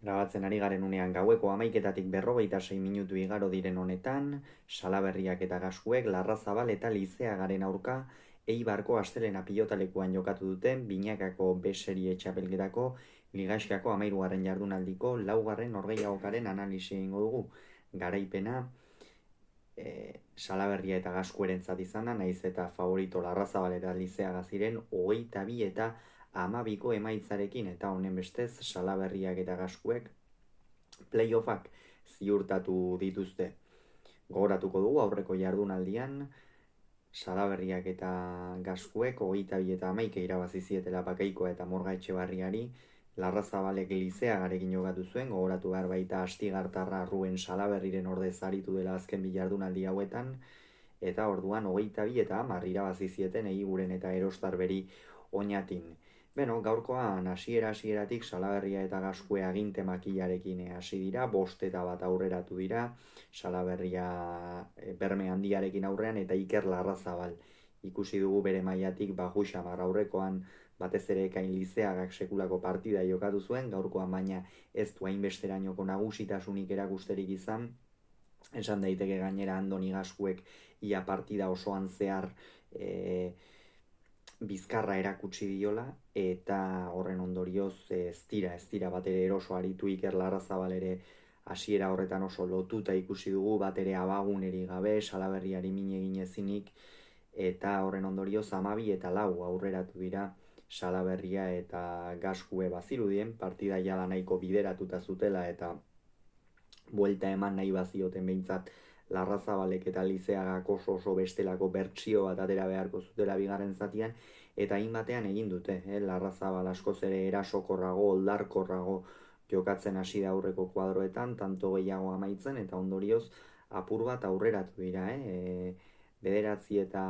Grabatzen ari garen unean gaueko 11:46 minutu igaro diren honetan, Salaberriak eta Gaskuek Larrazabal eta Lizeagaren aurka Eibarko astelena pilotalekuan jokatu duten binakako B-serie txapelketako Ligaxkako 13. jardunaldiko 4. norgehiagokaren analisi egingo dugu. Garaipena Salaberria eta Gaskuerentzat izan da, naiz eta favorito Larrazabal eta Lizeaga ziren 22 eta 12ko emaitzarekin, eta honen bestez Salaberriak eta Gaskuek playoffak ziurtatu dituzte. Gogoratuko dugu aurreko jardunaldian Salaberriak eta Gaskuek 22 eta 11 irabazi zietela Bakaikoa eta Morga Etxebarriari. Larrazabalek Lizeagarekin jokatu zuen, gogoratu behar baita Astigartarra Ruen Salaberriren ordez aritu dela azken bi jardunaldi hauetan, eta orduan 22 eta 10 irabazi zieten Eguiguren eta Erostarberi Oñatin. Gaurkoan hasieratik Salaberria eta Gaskue aginte makilarekin hasi dira, 5 eta 1 aurreratu dira, Salaberria berme handiarekin aurrean eta Iker Larrazabal ikusi dugu bere mailatik Xamar aurrekoan batez ere Ekain Lizeagak sekulako partida jokatu zuen, gaurkoan baina ez du hainbesterainoko nagusitasunik erakusterik izan. Esan daiteke gainera Andoni Gaskuek ia partida osoan zehar bizkarra erakutsi diola, eta horren ondorioz ez dira bat ere eroso aritu. Iker Larrazabal ere hasiera horretan oso lotuta ikusi dugu, bat ere abaguneri gabe, Salaberriari min egin ezinik, eta horren ondorioz 12 eta 4 aurreratu dira. Salaberria eta Gaskue bazirudien partida jada nahiko bideratuta zutela eta buelta eman nahi bazioten behintzat Larrazabalek eta Lizeagak oso bestelako bertsio bat atera beharko zutela bigarren zatian, eta hainbatean egin dute. Larrazabal askoz ere erasokorrago, oldarkorrago jokatzen hasi da aurreko kuadroetan, tanto gehiago amaitzen, eta ondorioz apur bat aurreratu dira. 9 eta 8 eta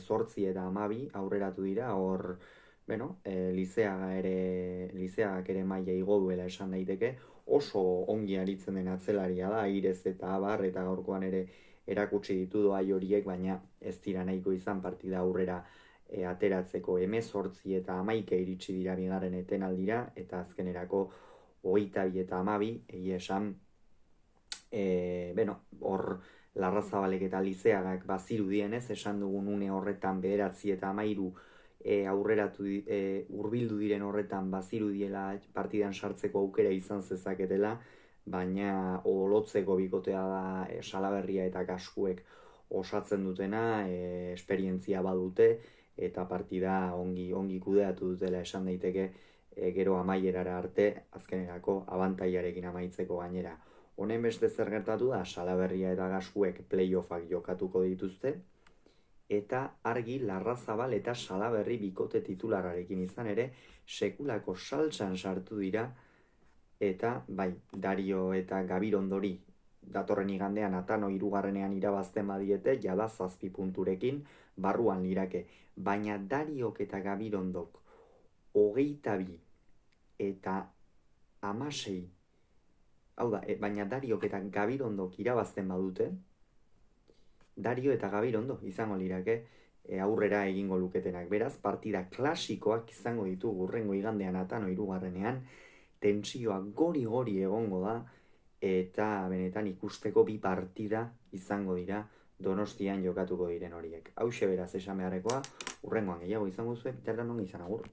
12 aurreratu dira, hor Lizeagak ere maila igo duela esan daiteke, oso ongi aritzen den atzelaria da, Airez eta Abar, eta gaurkoan ere erakutsi ditu doai horiek, baina ez dira nahiko izan partida aurrera ateratzeko. 18 eta 11 iritsi dira bigarren etenaldira, eta azkenerako 22 eta 12, egia esan, hor Larrazabalek eta Lizeagak bazirudienez, esan dugun une horretan 9 eta 13 aurreratu hurbildu diren horretan bazirudiela partidan sartzeko aukera izan zezaketela, baina olotzeko bikotea da Salaberria eta Gaskuek osatzen dutena, esperientzia badute, eta partida ongi kudeatu dutela esan daiteke, gero amaierara arte, azkenerako abantailarekin amaitzeko gainera. Honen beste zer gertatu da, Salaberria eta Gaskuek playoffak jokatuko dituzte, eta argi Larrazabal eta Salaberri bikote titulararekin izan ere sekulako saltsan sartu dira, eta bai, Dario eta Gabirondori datorren igandean Atano 3. irabazten badiete, jada 7 punturekin barruan lirake, baina Dariok eta Gabirondok 22 eta 16, hau da, baina Dariok eta Gabirondok irabazten badute, Dario eta Gabirondo izango lirake aurrera egingo luketenak. Beraz, partida klasikoak izango ditu hurrengo igandean Atano 3. Tentsioa gori egongo da, eta benetan ikusteko 2 partida izango dira Donostian jokatuko diren horiek. Hauxe beraz esan beharrekoa, hurrengoan gehiago izango zuen, bitartean ongi izan, agur.